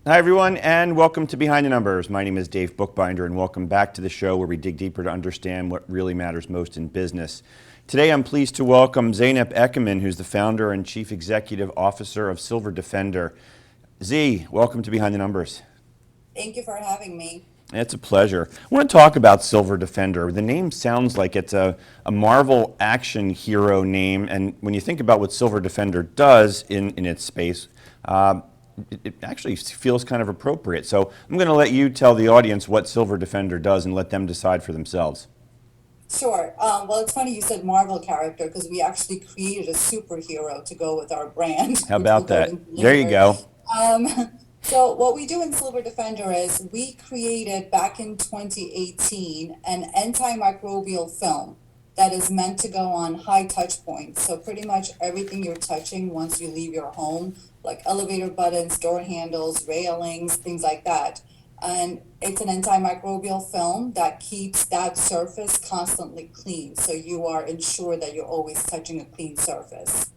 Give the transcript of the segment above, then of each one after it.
Hi, everyone, and welcome to Behind the Numbers. My name is Dave Bookbinder, and welcome back to the show where we dig deeper to understand what really matters most in business. Today, I'm pleased to welcome Zeynep Ekemen, who's the founder and chief executive officer of Silver Defender. Z, welcome to Behind the Numbers. Thank you for having me. It's a pleasure. I want to talk about Silver Defender. The name sounds like it's a Marvel action hero name, and when you think about what Silver Defender does in its space, it actually feels kind of appropriate. So I'm going to let you tell the audience what Silver Defender does and let them decide for themselves. Sure. Well, it's funny you said Marvel character because we actually created a superhero to go with our brand, How which we'll about go that? into There you later. go. Um, so what we do in Silver Defender is we created back in 2018 an antimicrobial film that is meant to go on high touch points. So pretty much everything you're touching once you leave your home, like elevator buttons, door handles, railings, things like that. And it's an antimicrobial film that keeps that surface constantly clean. So you are ensured that you're always touching a clean surface.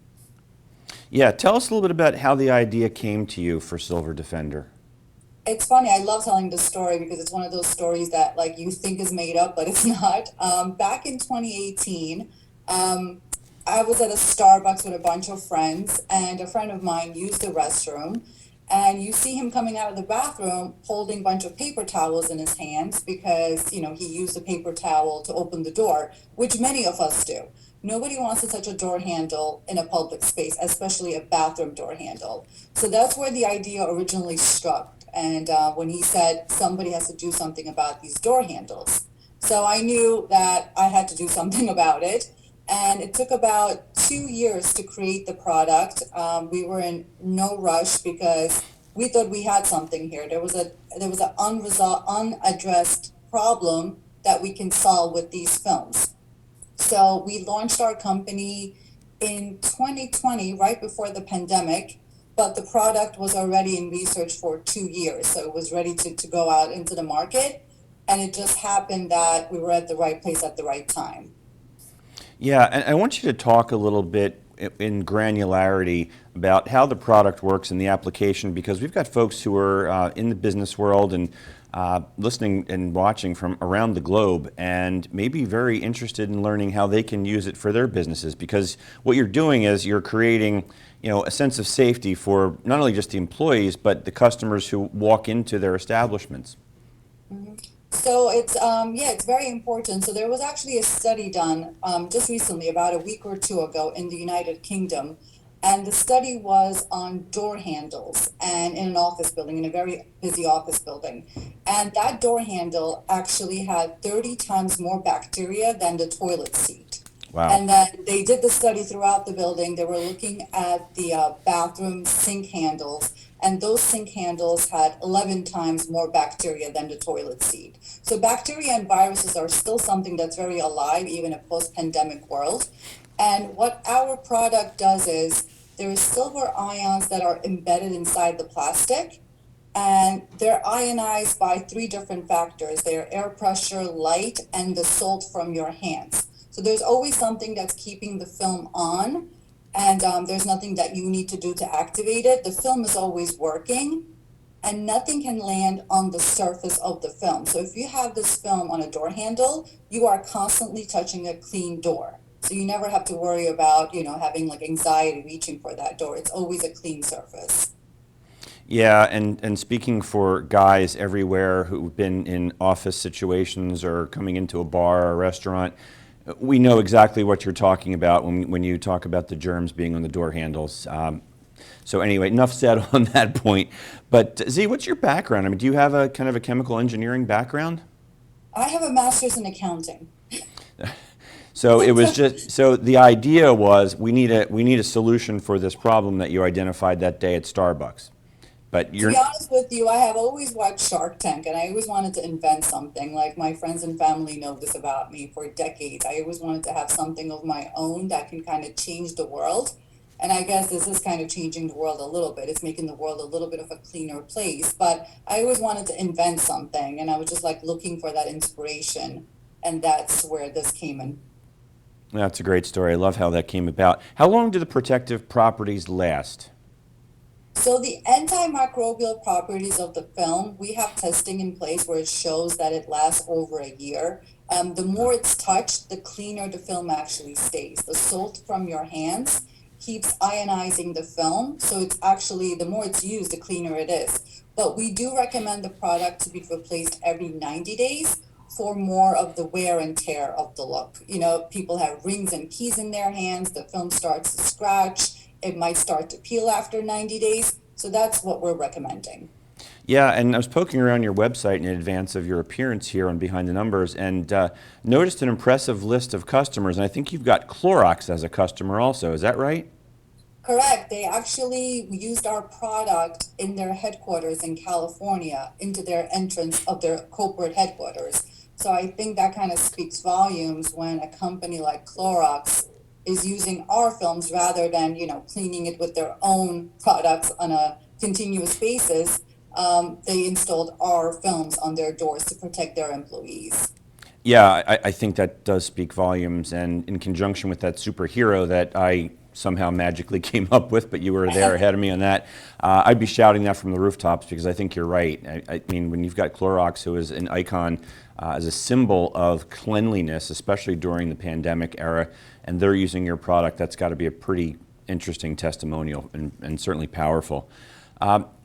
Yeah, tell us a little bit about how the idea came to you for Silver Defender. It's funny, I love telling this story because it's one of those stories that like you think is made up, but it's not. Back in 2018, um, I was at a Starbucks with a bunch of friends, and a friend of mine used the restroom. And you see him coming out of the bathroom holding a bunch of paper towels in his hands because, he used a paper towel to open the door, which many of us do. Nobody wants to touch a door handle in a public space, especially a bathroom door handle. So that's where the idea originally struck. And when he said somebody has to do something about these door handles. So I knew that I had to do something about it. And it took about 2 years to create the product. We were in no rush because we thought we had something here. There was an unresolved, unaddressed problem that we can solve with these films. So we launched our company in 2020, right before the pandemic, but the product was already in research for 2 years. So it was ready to go out into the market. And it just happened that we were at the right place at the right time. Yeah, and I want you to talk a little bit in granularity about how the product works and the application, because we've got folks who are in the business world and listening and watching from around the globe and maybe very interested in learning how they can use it for their businesses, because what you're doing is you're creating a sense of safety for not only just the employees but the customers who walk into their establishments. So it's very important. So there was actually a study done just recently, about a week or two ago, in the United Kingdom, and the study was on door handles and in an office building, in a very busy office building, and that door handle actually had 30 times more bacteria than the toilet seat. Wow. And then they did the study throughout the building. They were looking at the bathroom sink handles, and those sink handles had 11 times more bacteria than the toilet seat. So bacteria and viruses are still something that's very alive, even in a post-pandemic world. And what our product does is there is silver ions that are embedded inside the plastic, and they're ionized by three different factors. They're air pressure, light, and the salt from your hands. So there's always something that's keeping the film on, and there's nothing that you need to do to activate it. The film is always working, and nothing can land on the surface of the film. So if you have this film on a door handle, you are constantly touching a clean door. So you never have to worry about, having like anxiety reaching for that door. It's always a clean surface. Yeah, and speaking for guys everywhere who've been in office situations or coming into a bar or a restaurant, we know exactly what you're talking about when you talk about the germs being on the door handles. So anyway, enough said on that point. But Z, what's your background? I mean, do you have a kind of a chemical engineering background? I have a master's in accounting. So it was just so the idea was we need a solution for this problem that you identified that day at Starbucks. But To you're be honest with you, I have always watched Shark Tank, and I always wanted to invent something. Like, my friends and family know this about me for decades. I always wanted to have something of my own that can kind of change the world. And I guess this is kind of changing the world a little bit. It's making the world a little bit of a cleaner place. But I always wanted to invent something, and I was just like looking for that inspiration. And that's where this came in. That's a great story. I love how that came about. How long do the protective properties last? So the antimicrobial properties of the film, we have testing in place where it shows that it lasts over a year. The more it's touched, the cleaner the film actually stays. The salt from your hands keeps ionizing the film, so it's actually, the more it's used, the cleaner it is. But we do recommend the product to be replaced every 90 days for more of the wear and tear of the look. You know, people have rings and keys in their hands, the film starts to scratch, it might start to peel after 90 days. So that's what we're recommending. Yeah, and I was poking around your website in advance of your appearance here on Behind the Numbers and noticed an impressive list of customers. And I think you've got Clorox as a customer also. Is that right? Correct. They actually used our product in their headquarters in California, into their entrance of their corporate headquarters. So I think that kind of speaks volumes when a company like Clorox is using our films rather than, cleaning it with their own products on a continuous basis. They installed our films on their doors to protect their employees. Yeah, I think that does speak volumes. And in conjunction with that superhero that I somehow magically came up with, but you were there ahead of me on that, I'd be shouting that from the rooftops because I think you're right. I mean, when you've got Clorox, who is an icon as a symbol of cleanliness, especially during the pandemic era, and they're using your product, that's got to be a pretty interesting testimonial and certainly powerful.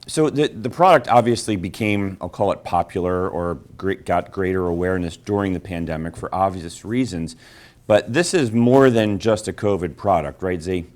So the product obviously became, I'll call it popular or got greater awareness during the pandemic for obvious reasons. But this is more than just a COVID product, right, Z?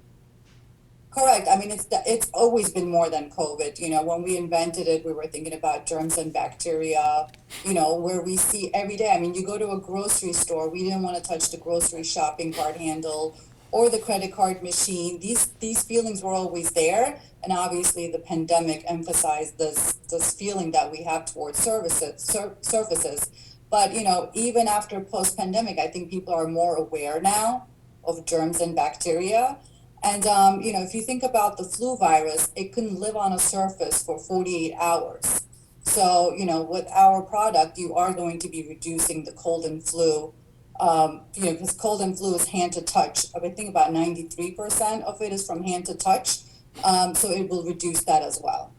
Correct. I mean, it's always been more than COVID. You know, when we invented it, we were thinking about germs and bacteria, where we see every day. I mean, you go to a grocery store, we didn't want to touch the grocery shopping cart handle or the credit card machine. These feelings were always there. And obviously the pandemic emphasized this feeling that we have towards surfaces. But, even after post-pandemic, I think people are more aware now of germs and bacteria. And, if you think about the flu virus, it can live on a surface for 48 hours. So, with our product, you are going to be reducing the cold and flu, because cold and flu is hand to touch. I think about 93% of it is from hand to touch. So it will reduce that as well.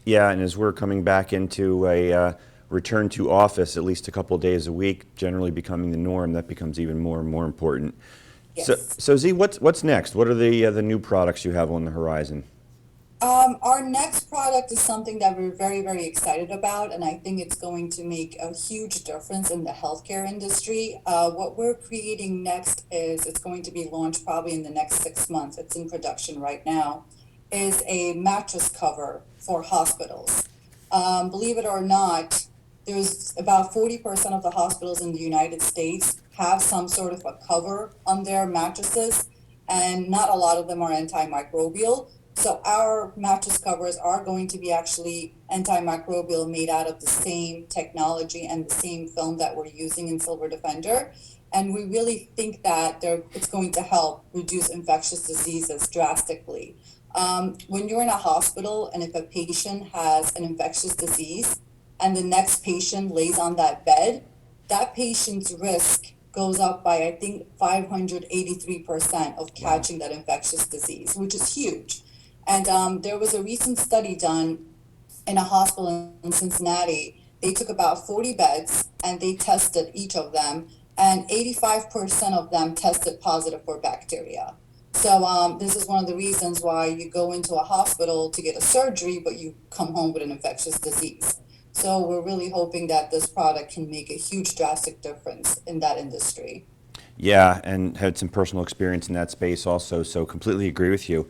Yeah, and as we're coming back into a return to office at least a couple of days a week, generally becoming the norm, that becomes even more and more important. Yes. So Z, what's next? What are the new products you have on the horizon? Our next product is something that we're very, very excited about, and I think it's going to make a huge difference in the healthcare industry. What we're creating next is it's going to be launched probably in the next 6 months. It's in production right now. Is a mattress cover for hospitals. Believe it or not, there's about 40% of the hospitals in the United States have some sort of a cover on their mattresses, and not a lot of them are antimicrobial. So our mattress covers are going to be actually antimicrobial, made out of the same technology and the same film that we're using in Silver Defender. And we really think that it's going to help reduce infectious diseases drastically. When you're in a hospital and if a patient has an infectious disease and the next patient lays on that bed, that patient's risk goes up by, I think, 583% of Wow. catching that infectious disease, which is huge. And there was a recent study done in a hospital in Cincinnati. They took about 40 beds and they tested each of them, and 85% of them tested positive for bacteria. So this is one of the reasons why you go into a hospital to get a surgery, but you come home with an infectious disease. So we're really hoping that this product can make a huge drastic difference in that industry. Yeah, and had some personal experience in that space also, so completely agree with you.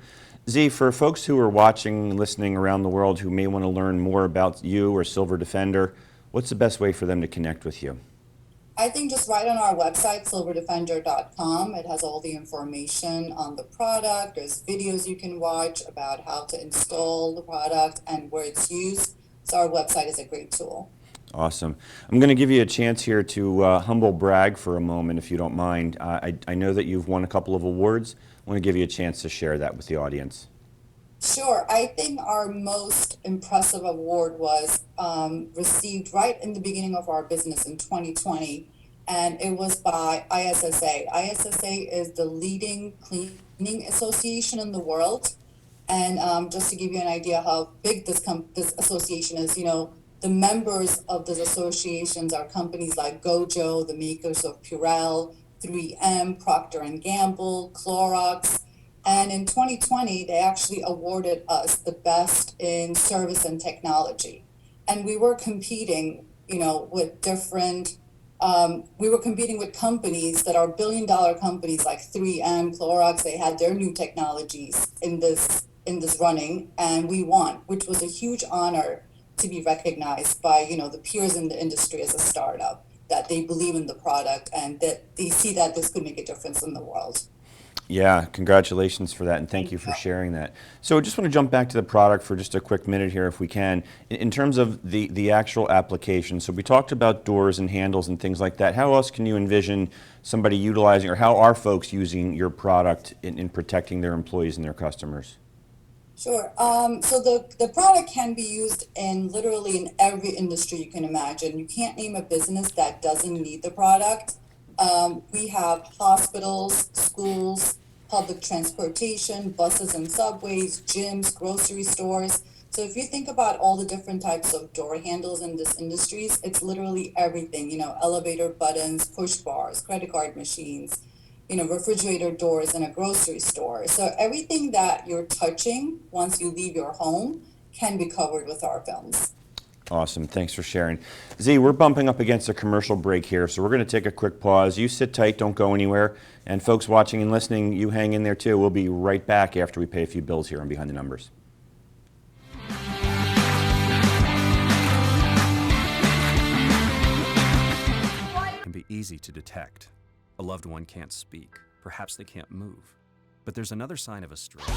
Z, for folks who are watching and listening around the world who may want to learn more about you or Silver Defender, what's the best way for them to connect with you? I think just right on our website, silverdefender.com, it has all the information on the product. There's videos you can watch about how to install the product and where it's used. So our website is a great tool. Awesome. I'm going to give you a chance here to humble brag for a moment, if you don't mind. I know that you've won a couple of awards. I want to give you a chance to share that with the audience. Sure. I think our most impressive award was received right in the beginning of our business in 2020, and it was by ISSA. ISSA is the leading cleaning association in the world, And just to give you an idea how big this association is, the members of these associations are companies like Gojo, the makers of Purell, 3M, Procter and Gamble, Clorox. And in 2020, they actually awarded us the best in service and technology. And we were competing, with we were competing with companies that are billion-dollar companies like 3M, Clorox. They had their new technologies in this running, and we won, which was a huge honor to be recognized by the peers in the industry as a startup, that they believe in the product and that they see that this could make a difference in the world. Yeah, congratulations for that, and thank you Thank for you. sharing that. So I just want to jump back to the product for just a quick minute here, if we can. In terms of the actual application, so we talked about doors and handles and things like that. How else can you envision somebody utilizing, or how are folks using your product in protecting their employees and their customers? Sure. So the product can be used in literally in every industry you can imagine. You can't name a business that doesn't need the product. We have hospitals, schools, public transportation, buses and subways, gyms, grocery stores. So if you think about all the different types of door handles in this industries, it's literally everything, elevator buttons, push bars, credit card machines, refrigerator doors in a grocery store. So everything that you're touching once you leave your home can be covered with our films. Awesome, thanks for sharing. Z, we're bumping up against a commercial break here, so we're going to take a quick pause. You sit tight, don't go anywhere. And folks watching and listening, you hang in there too. We'll be right back after we pay a few bills here on Behind the Numbers. It can be easy to detect. A loved one can't speak. Perhaps they can't move. But there's another sign of a stroke.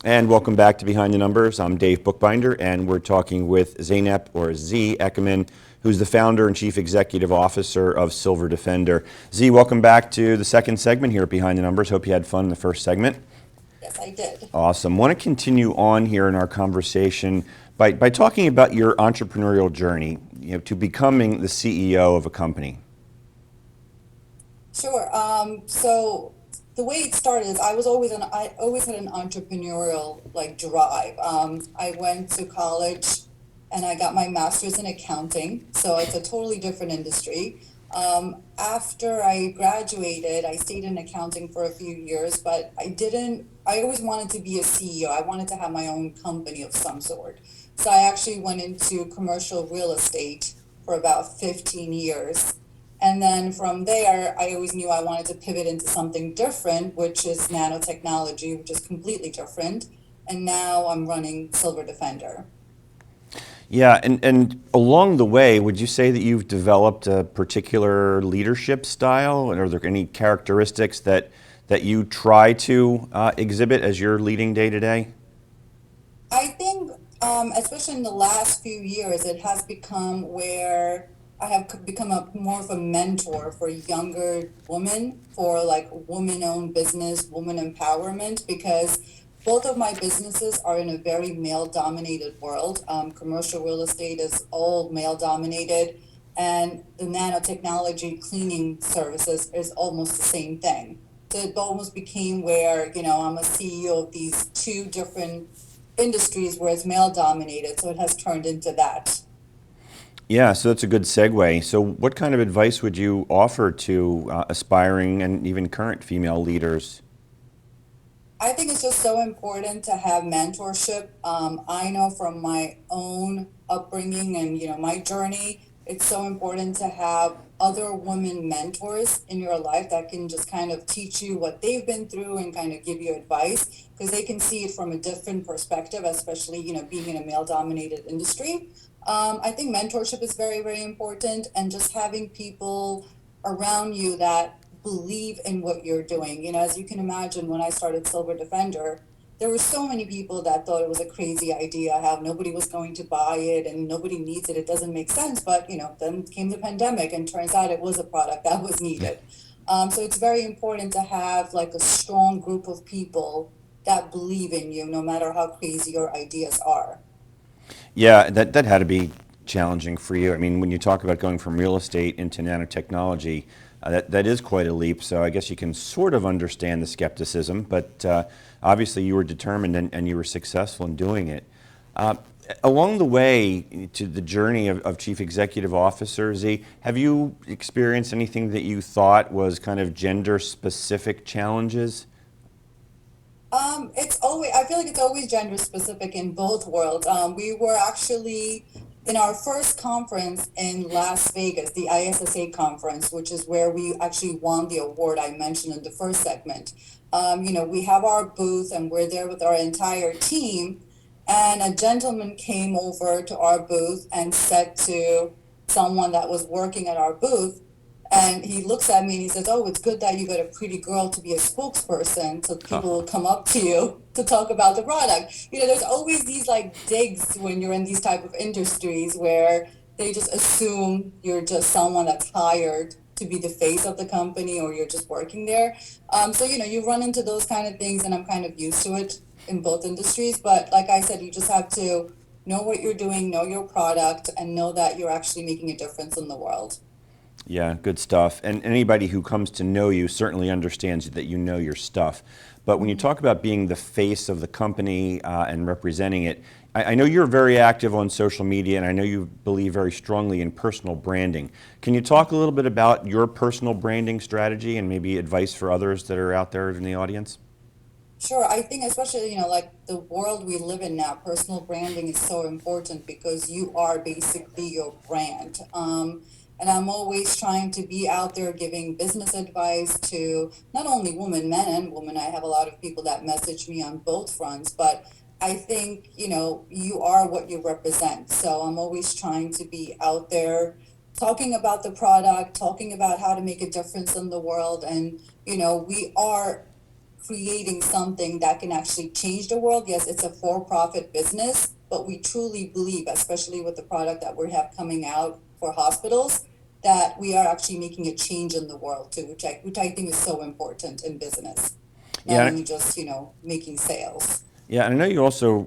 And welcome back to Behind the Numbers. I'm Dave Bookbinder, and we're talking with Zeynep, or Z, Ekemen, who's the founder and chief executive officer of Silver Defender. Z, welcome back to the second segment here at Behind the Numbers. Hope you had fun in the first segment. Yes, I did. Awesome. Want to continue on here in our conversation by talking about your entrepreneurial journey, to becoming the CEO of a company. Sure. So the way it started is I always had an entrepreneurial like drive. I went to college and I got my master's in accounting, so it's a totally different industry. After I graduated, I stayed in accounting for a few years, but I always wanted to be a CEO. I wanted to have my own company of some sort. So I actually went into commercial real estate for about 15 years. And then from there, I always knew I wanted to pivot into something different, which is nanotechnology, which is completely different. And now I'm running Silver Defender. Yeah, and along the way, would you say that you've developed a particular leadership style? And are there any characteristics that you try to exhibit as you're leading day to day? I think, especially in the last few years, it has become where I have become more of a mentor for younger women, for like woman-owned business, woman empowerment, because both of my businesses are in a very male-dominated world. Commercial real estate is all male-dominated, and the nanotechnology cleaning services is almost the same thing. So it almost became where, I'm a CEO of these two different industries where it's male dominated, so it has turned into that. Yeah, so that's a good segue. So what kind of advice would you offer to aspiring and even current female leaders? I think it's just so important to have mentorship. I know from my own upbringing and my journey, it's so important to have other women mentors in your life that can just kind of teach you what they've been through and kind of give you advice, because they can see it from a different perspective, especially being in a male-dominated industry. I think mentorship is very, very important, and just having people around you that believe in what you're doing. As you can imagine, when I started Silver Defender, there were so many people that thought it was a crazy idea, how nobody was going to buy it and nobody needs it. It doesn't make sense. But, then came the pandemic and turns out it was a product that was needed. So it's very important to have like a strong group of people that believe in you, no matter how crazy your ideas are. Yeah, that had to be challenging for you. I mean, when you talk about going from real estate into nanotechnology, That is quite a leap, so I guess you can sort of understand the skepticism, but obviously you were determined and you were successful in doing it. Along the way to the journey of Chief Executive Officer, Z, have you experienced anything that you thought was kind of gender-specific challenges? I feel like it's always gender specific in both worlds. We were actually in our first conference in Las Vegas, the ISSA conference, which is where we actually won the award I mentioned in the first segment. We have our booth and we're there with our entire team, and a gentleman came over to our booth and said to someone that was working at our booth, and he looks at me and he says, "Oh, it's good that you got a pretty girl to be a spokesperson, so people will come up to you to talk about the product." There's always these like digs when you're in these type of industries where they just assume you're just someone that's hired to be the face of the company, or you're just working there. You run into those kind of things, and I'm kind of used to it in both industries. But like I said, you just have to know what you're doing, know your product, and know that you're actually making a difference in the world. Yeah, good stuff. And anybody who comes to know you certainly understands that you know your stuff. But when you talk about being the face of the company and representing it, I know you're very active on social media, and I know you believe very strongly in personal branding. Can you talk a little bit about your personal branding strategy and maybe advice for others that are out there in the audience? Sure. I think especially, like the world we live in now, personal branding is so important because you are basically your brand. And I'm always trying to be out there giving business advice to not only women, men and women. I have a lot of people that message me on both fronts, but I think, you are what you represent. So I'm always trying to be out there talking about the product, talking about how to make a difference in the world. And, we are creating something that can actually change the world. Yes, it's a for-profit business, but we truly believe, especially with the product that we have coming out for hospitals, that we are actually making a change in the world too, which I think is so important in business, not Yeah, only just making sales. yeah, and I know you also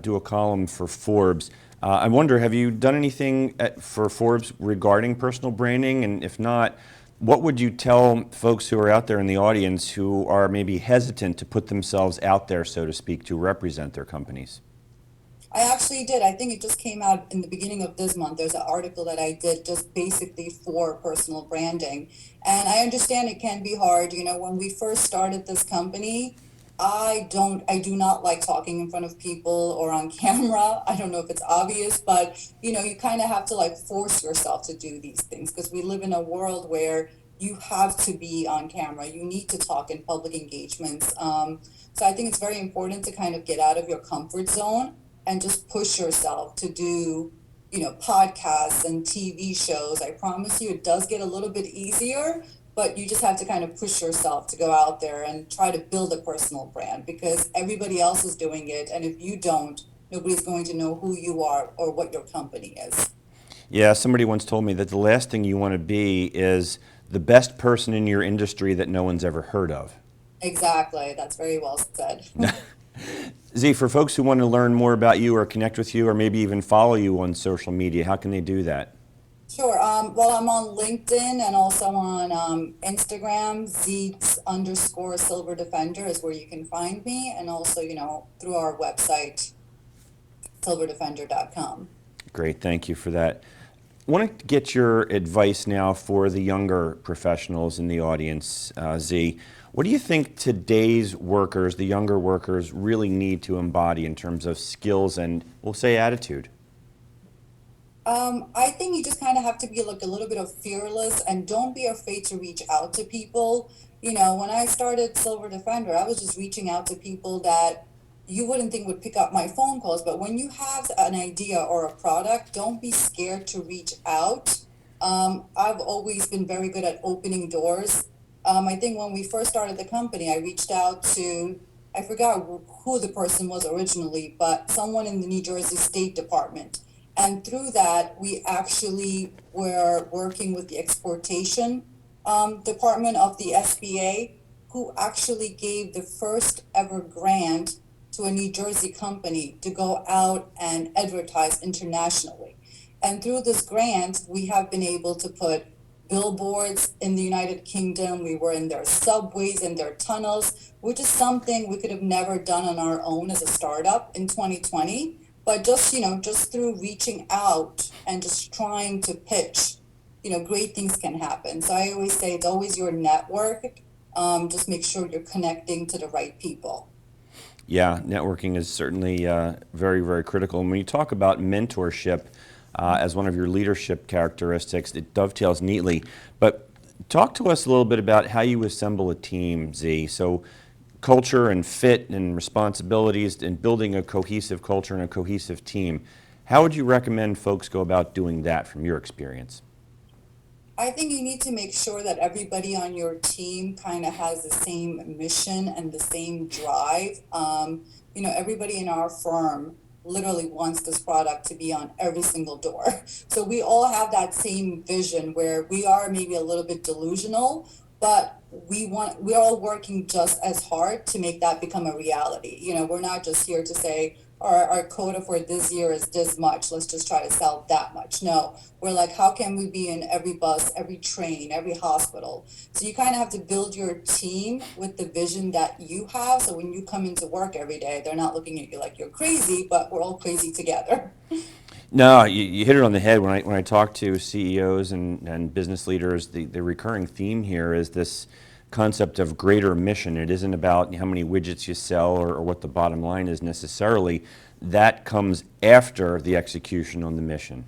do a column for Forbes. I wonder, have you done anything for Forbes regarding personal branding? And if not, what would you tell folks who are out there in the audience who are maybe hesitant to put themselves out there, so to speak, to represent their companies? I actually did. I think it just came out in the beginning of this month. There's an article that I did just basically for personal branding. And I understand it can be hard. When we first started this company, I do not like talking in front of people or on camera. I don't know if it's obvious, but you kind of have to like force yourself to do these things because we live in a world where you have to be on camera. You need to talk in public engagements. So I think it's very important to kind of get out of your comfort zone and just push yourself to do, podcasts and TV shows. I promise you, it does get a little bit easier, but you just have to kind of push yourself to go out there and try to build a personal brand because everybody else is doing it. And if you don't, nobody's going to know who you are or what your company is. Yeah, somebody once told me that the last thing you want to be is the best person in your industry that no one's ever heard of. Exactly. That's very well said. Z, for folks who want to learn more about you or connect with you or maybe even follow you on social media, how can they do that? Sure. Well, I'm on LinkedIn and also on Instagram. Z_Silver Defender is where you can find me, and also, through our website, silverdefender.com. Great, thank you for that. I want to get your advice now for the younger professionals in the audience, Z. What do you think today's workers, the younger workers, really need to embody in terms of skills and, we'll say, attitude? I think you just kind of have to be like a little bit of fearless and don't be afraid to reach out to people. When I started Silver Defender, I was just reaching out to people that you wouldn't think would pick up my phone calls. But when you have an idea or a product, don't be scared to reach out. I've always been very good at opening doors. I think when we first started the company, I reached out to, I forgot who the person was originally, but someone in the New Jersey State Department. And through that, we actually were working with the exportation department of the SBA, who actually gave the first ever grant to a New Jersey company to go out and advertise internationally. And through this grant, we have been able to put billboards in the United Kingdom. We were in their subways and their tunnels, which is something we could have never done on our own as a startup in 2020. But just, just through reaching out and just trying to pitch, great things can happen. So I always say it's always your network. Just make sure you're connecting to the right people. Yeah, networking is certainly very, very critical. And when you talk about mentorship as one of your leadership characteristics, it dovetails neatly. But talk to us a little bit about how you assemble a team, Z. So culture and fit and responsibilities and building a cohesive culture and a cohesive team. How would you recommend folks go about doing that from your experience? I think you need to make sure that everybody on your team kind of has the same mission and the same drive. Everybody in our firm literally wants this product to be on every single door. So we all have that same vision where we are maybe a little bit delusional, but we're all working just as hard to make that become a reality. We're not just here to say, our quota for this year is this much. Let's just try to sell that much. No, we're like, how can we be in every bus, every train, every hospital? So you kind of have to build your team with the vision that you have. So when you come into work every day, they're not looking at you like you're crazy, but we're all crazy together. No, you hit it on the head. When I talk to CEOs and business leaders, the recurring theme here is this concept of greater mission. It isn't about how many widgets you sell or what the bottom line is necessarily. That comes after the execution on the mission.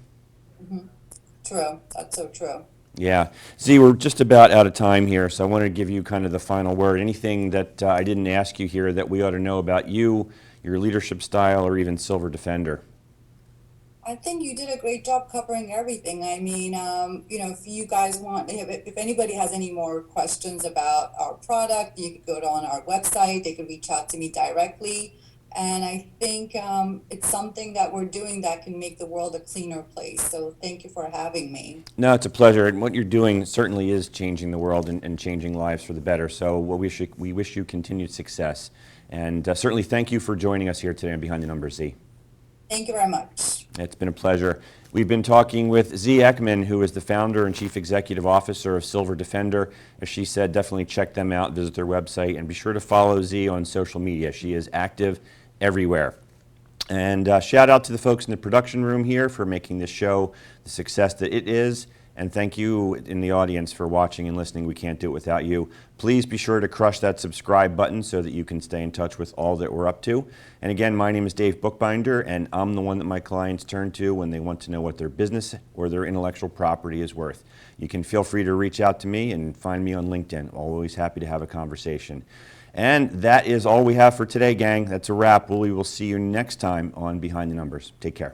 True. That's so true. Yeah. Z, we're just about out of time here, so I wanted to give you kind of the final word. Anything that I didn't ask you here that we ought to know about you, your leadership style, or even Silver Defender? I think you did a great job covering everything. I mean, if you guys want, if anybody has any more questions about our product, you could go on our website. They could reach out to me directly. And I think it's something that we're doing that can make the world a cleaner place. So thank you for having me. No, it's a pleasure. And what you're doing certainly is changing the world and changing lives for the better. So we wish you continued success. And certainly thank you for joining us here today on Behind the Numbers, Z. Thank you very much. It's been a pleasure. We've been talking with Z Ekemen, who is the founder and chief executive officer of Silver Defender. As she said, definitely check them out, visit their website, and be sure to follow Z on social media. She is active everywhere. And shout out to the folks in the production room here for making this show the success that it is. And thank you in the audience for watching and listening. We can't do it without you. Please be sure to crush that subscribe button so that you can stay in touch with all that we're up to. And again, my name is Dave Bookbinder, and I'm the one that my clients turn to when they want to know what their business or their intellectual property is worth. You can feel free to reach out to me and find me on LinkedIn. Always happy to have a conversation. And that is all we have for today, gang. That's a wrap. We will see you next time on Behind the Numbers. Take care.